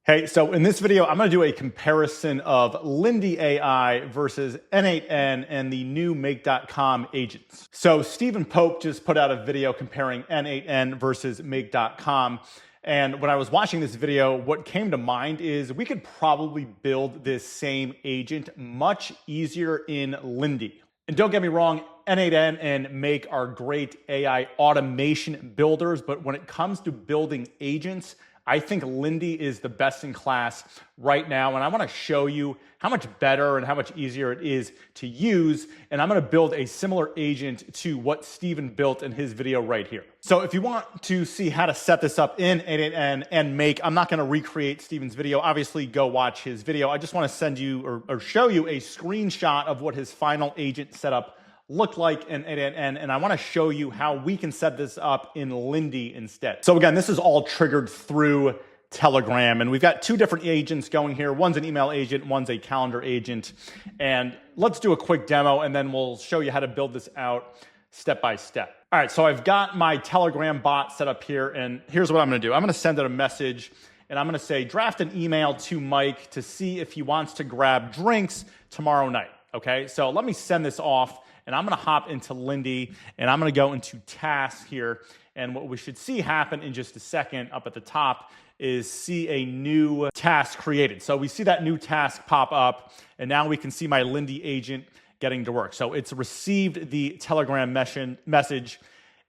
Hey, so in this video, I'm going to do a comparison of Lindy AI versus n8n and the new make.com agents. So Stephen Pope just put out a video comparing n8n versus make.com. And when I was watching this video, what came to mind is we could probably build this same agent much easier in Lindy. And don't get me wrong, n8n and Make are great AI automation builders, but when it comes to building agents, I think Lindy is the best in class right now, and I want to show you how much better and how much easier it is to use, and I'm going to build a similar agent to what Steven built in his video right here. So if you want to see how to set this up in n8n and Make, I'm not going to recreate Steven's video. Obviously, go watch his video. I just want to send you or show you a screenshot of what his final agent setup look like in n8n, and I want to show you how we can set this up in Lindy instead. So again, this is all triggered through Telegram, and we've got two different agents going here. One's an email agent, one's a calendar agent, and let's do a quick demo, and then we'll show you how to build this out step by step. All right, so I've got my Telegram bot set up here, and here's what I'm going to do. I'm going to send it a message, and I'm going to say, draft an email to Mike to see if he wants to grab drinks tomorrow night. Okay, so let me send this off. And I'm going to hop into Lindy, and I'm going to go into tasks here. And what we should see happen in just a second up at the top is see a new task created. So we see that new task pop up, and now we can see my Lindy agent getting to work. So it's received the Telegram message.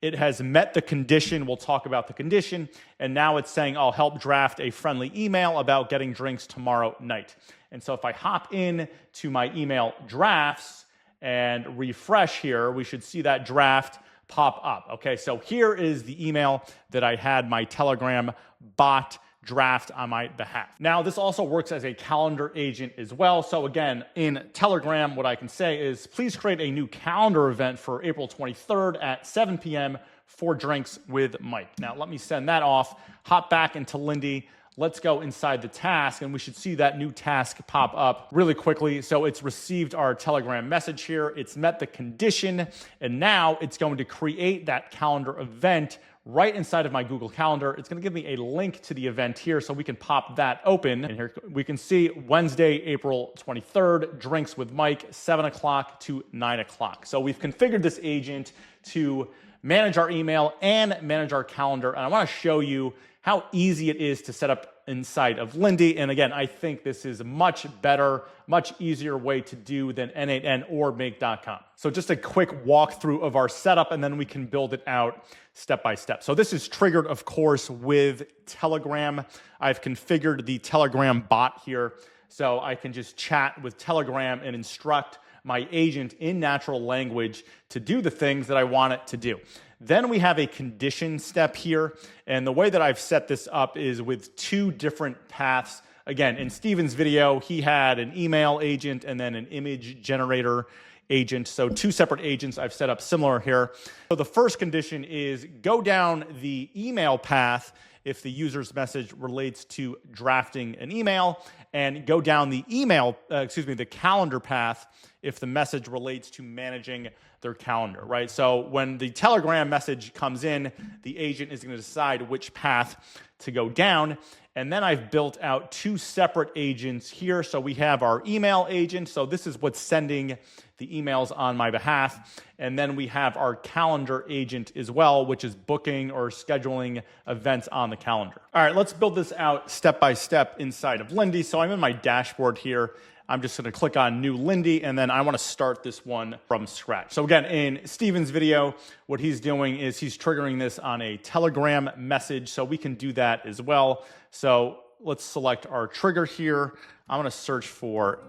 It has met the condition. We'll talk about the condition. And now it's saying, I'll help draft a friendly email about getting drinks tomorrow night. And so if I hop in to my email drafts, and refresh here, we should see that draft pop up. Okay, so here is the email that I had my Telegram bot draft on my behalf. Now, this also works as a calendar agent as well. So again, in Telegram, what I can say is, please create a new calendar event for April 23rd at 7 p.m. for drinks with Mike. Now, let me send that off, hop back into Lindy. Let's go inside the task, and we should see that new task pop up really quickly. So it's received our Telegram message here. It's met the condition, and now it's going to create that calendar event right inside of my Google Calendar. It's going to give me a link to the event here, so we can pop that open. And here we can see Wednesday, April 23rd, drinks with Mike, 7 o'clock to 9 o'clock. So we've configured this agent to manage our email and manage our calendar. And I want to show you how easy it is to set up inside of Lindy. And again, I think this is a much better, much easier way to do than n8n or make.com. So just a quick walkthrough of our setup, and then we can build it out step by step. So this is triggered, of course, with Telegram. I've configured the Telegram bot here, so I can just chat with Telegram and instruct my agent in natural language to do the things that I want it to do. Then we have a condition step here, and the way that I've set this up is with two different paths. Again, in Steven's video, he had an email agent and then an image generator agent. So two separate agents I've set up similar here. So the first condition is go down the email path if the user's message relates to drafting an email, and go down the the calendar path if the message relates to managing their calendar, right? So when the Telegram message comes in, the agent is going to decide which path to go down. And then I've built out two separate agents here. So we have our email agent. So this is what's sending the emails on my behalf. And then we have our calendar agent as well, which is booking or scheduling events on the calendar. All right, let's build this out step by step inside of Lindy. So I'm in my dashboard here. I'm just going to click on New Lindy, and then I want to start this one from scratch. So again, in Steven's video, what he's doing is he's triggering this on a Telegram message, so we can do that as well. So let's select our trigger here. I'm going to search for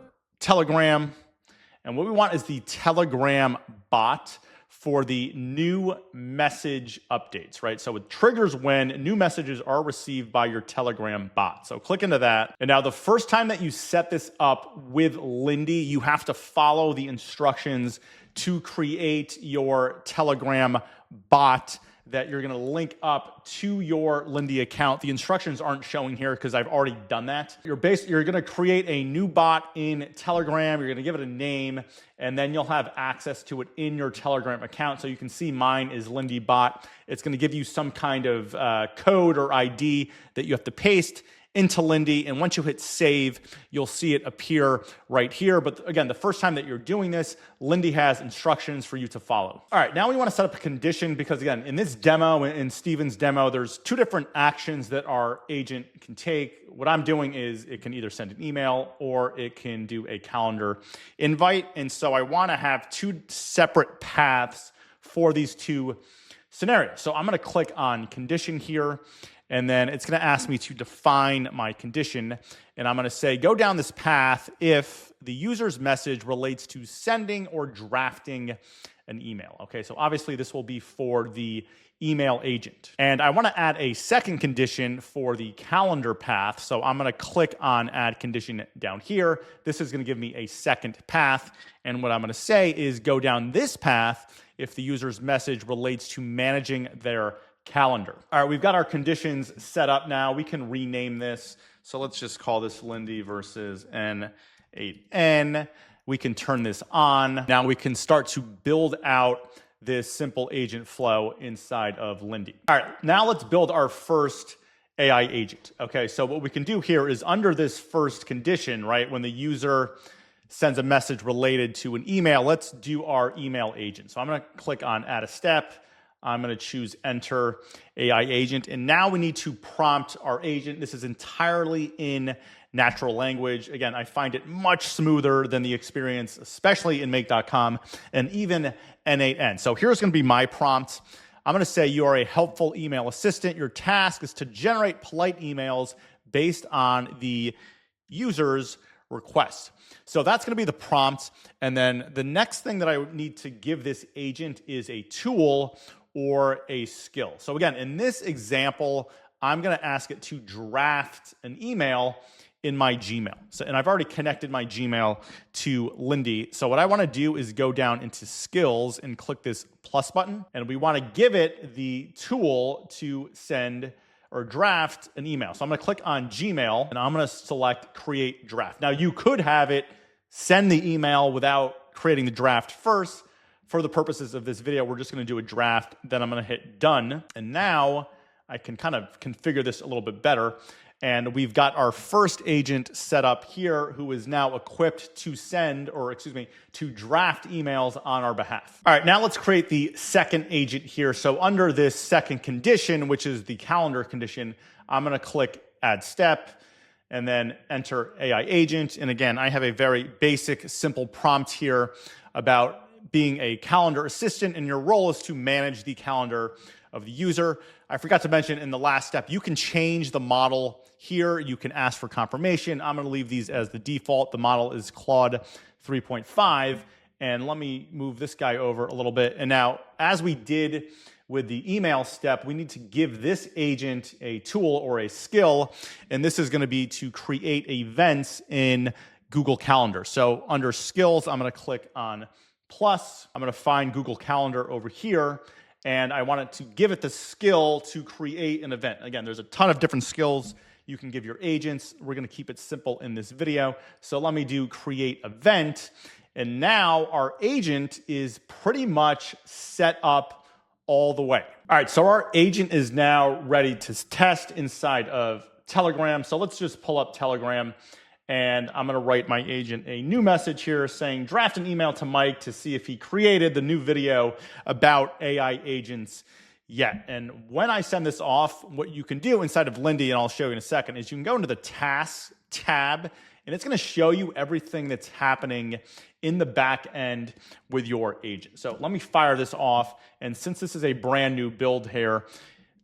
Telegram, and what we want is the Telegram bot for the new message updates, right? So it triggers when new messages are received by your Telegram bot. So click into that. And now the first time that you set this up with Lindy, you have to follow the instructions to create your Telegram bot that you're going to link up to your Lindy account. The instructions aren't showing here because I've already done that. You're going to create a new bot in Telegram. You're going to give it a name, and then you'll have access to it in your Telegram account. So you can see mine is Lindy Bot. It's going to give you some kind of code or ID that you have to paste into Lindy. And once you hit save, you'll see it appear right here. But again, the first time that you're doing this, Lindy has instructions for you to follow. All right, now we want to set up a condition because again, in this demo, in Steven's demo, there's two different actions that our agent can take. What I'm doing is it can either send an email or it can do a calendar invite. And so I want to have two separate paths for these two scenarios. So I'm going to click on condition here, and then it's going to ask me to define my condition. And I'm going to say, go down this path if the user's message relates to sending or drafting an email. Okay, so obviously this will be for the email agent. And I want to add a second condition for the calendar path. So I'm going to click on add condition down here. This is going to give me a second path. And what I'm going to say is go down this path if the user's message relates to managing their calendar. All right, we've got our conditions set up now. We can rename this. So let's just call this Lindy versus n8n. We can turn this on. Now we can start to build out this simple agent flow inside of Lindy. All right, now let's build our first AI agent. Okay, so what we can do here is under this first condition, right, when the user sends a message related to an email, let's do our email agent. So I'm going to click on add a step. I'm going to choose enter AI agent. And now we need to prompt our agent. This is entirely in natural language. Again, I find it much smoother than the experience, especially in make.com and even n8n. So here's going to be my prompt. I'm going to say you are a helpful email assistant. Your task is to generate polite emails based on the user's request. So that's going to be the prompt. And then the next thing that I need to give this agent is a tool or a skill. So again, in this example, I'm going to ask it to draft an email in my Gmail. So, and I've already connected my Gmail to Lindy. So what I want to do is go down into skills and click this plus button. And we want to give it the tool to send or draft an email. So I'm going to click on Gmail and I'm going to select create draft. Now you could have it send the email without creating the draft first. For the purposes of this video, we're just going to do a draft. Then I'm going to hit done. And now I can kind of configure this a little bit better. And we've got our first agent set up here who is now equipped to send, or excuse me, to draft emails on our behalf. All right, now let's create the second agent here. So under this second condition, which is the calendar condition, I'm going to click add step and then enter AI agent. And again, I have a very basic, simple prompt here about being a calendar assistant, and your role is to manage the calendar of the user. I forgot to mention in the last step, you can change the model here. You can ask for confirmation. I'm going to leave these as the default. The model is Claude 3.5. And let me move this guy over a little bit. And now, as we did with the email step, we need to give this agent a tool or a skill. And this is going to be to create events in Google Calendar. So under skills, I'm going to click on plus. I'm going to find Google Calendar over here. And I want it to give it the skill to create an event. Again, there's a ton of different skills you can give your agents. We're going to keep it simple in this video. So let me do create event. And now our agent is pretty much set up all the way. All right, so our agent is now ready to test inside of Telegram. So let's just pull up Telegram. And I'm going to write my agent a new message here saying, draft an email to Mike to see if he created the new video about AI agents yet. And when I send this off, what you can do inside of Lindy, and I'll show you in a second, is you can go into the Tasks tab, and it's going to show you everything that's happening in the back end with your agent. So let me fire this off. And since this is a brand new build here,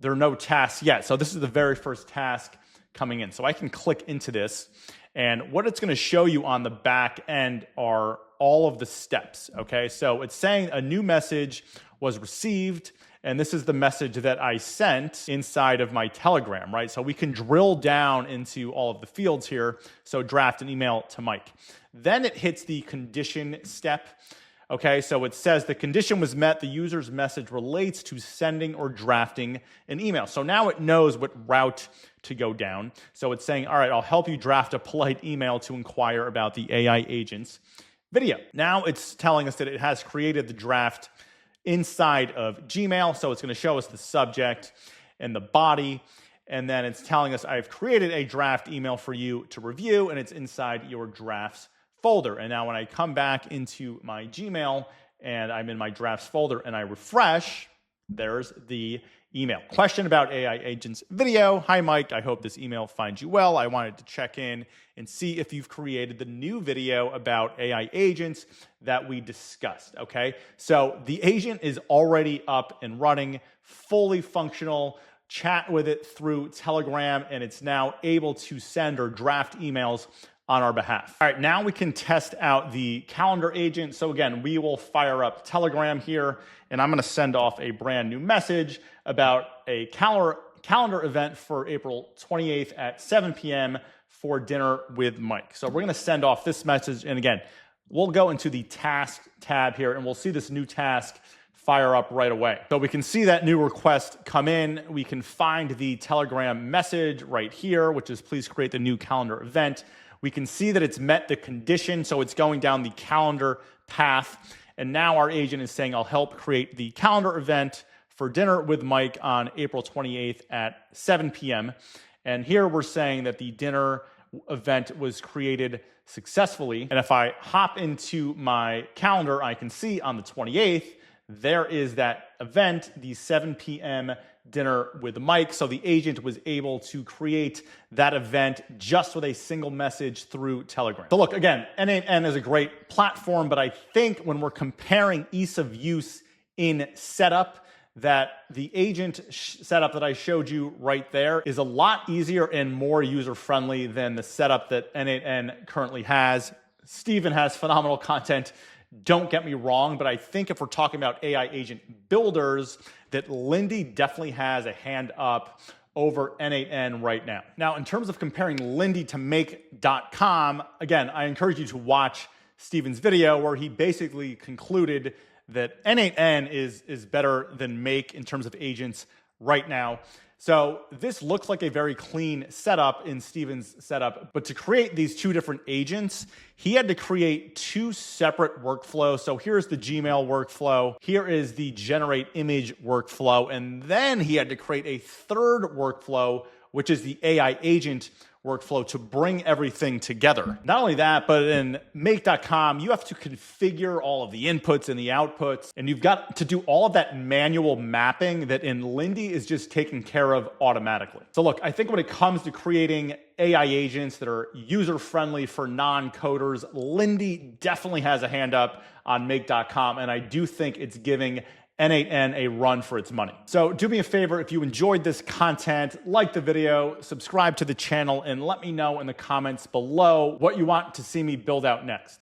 there are no tasks yet. So this is the very first task coming in. So I can click into this. And what it's going to show you on the back end are all of the steps, okay? So it's saying a new message was received, and this is the message that I sent inside of my Telegram, right? So we can drill down into all of the fields here. So draft an email to Mike. Then it hits the condition step. Okay, so it says the condition was met, the user's message relates to sending or drafting an email. So now it knows what route to go down. So it's saying, all right, I'll help you draft a polite email to inquire about the AI agent's video. Now it's telling us that it has created the draft inside of Gmail. So it's going to show us the subject and the body. And then it's telling us I've created a draft email for you to review, and it's inside your drafts folder. And now when I come back into my Gmail and I'm in my drafts folder and I refresh, there's the email. Question about AI agents video. Hi, Mike. I hope this email finds you well. I wanted to check in and see if you've created the new video about AI agents that we discussed. Okay. So the agent is already up and running, fully functional. Chat with it through Telegram, and it's now able to send or draft emails on our behalf. All right, now we can test out the calendar agent. So again, we will fire up Telegram here, and I'm gonna send off a brand new message about a calendar event for April 28th at 7 p.m. for dinner with Mike. So we're gonna send off this message, and again, we'll go into the task tab here, and we'll see this new task fire up right away. So we can see that new request come in. We can find the Telegram message right here, which is please create the new calendar event. We can see that it's met the condition, so it's going down the calendar path. And now our agent is saying, I'll help create the calendar event for dinner with Mike on April 28th at 7 p.m. And here we're saying that the dinner event was created successfully. And if I hop into my calendar, I can see on the 28th, there is that event, the 7 p.m. dinner with Mike. So the agent was able to create that event just with a single message through Telegram. So look, again, n8n is a great platform, but I think when we're comparing ease of use in setup, that the agent setup that I showed you right there is a lot easier and more user-friendly than the setup that n8n currently has. Steven has phenomenal content. Don't get me wrong, but I think if we're talking about AI agent builders, that Lindy definitely has a hand up over n8n right now. Now, in terms of comparing Lindy to make.com, again, I encourage you to watch Steven's video where he basically concluded that n8n is better than Make in terms of agents right now. So this looks like a very clean setup in Steven's setup, but to create these two different agents, he had to create two separate workflows. So here's the Gmail workflow. Here is the generate image workflow. And then he had to create a third workflow, which is the AI agent workflow to bring everything together. Not only that, but in make.com, you have to configure all of the inputs and the outputs, and you've got to do all of that manual mapping that in Lindy is just taken care of automatically. So look, I think when it comes to creating AI agents that are user-friendly for non-coders, Lindy definitely has a hand up on make.com, and I do think it's giving n8n a run for its money. So do me a favor, if you enjoyed this content, like the video, subscribe to the channel, and let me know in the comments below what you want to see me build out next.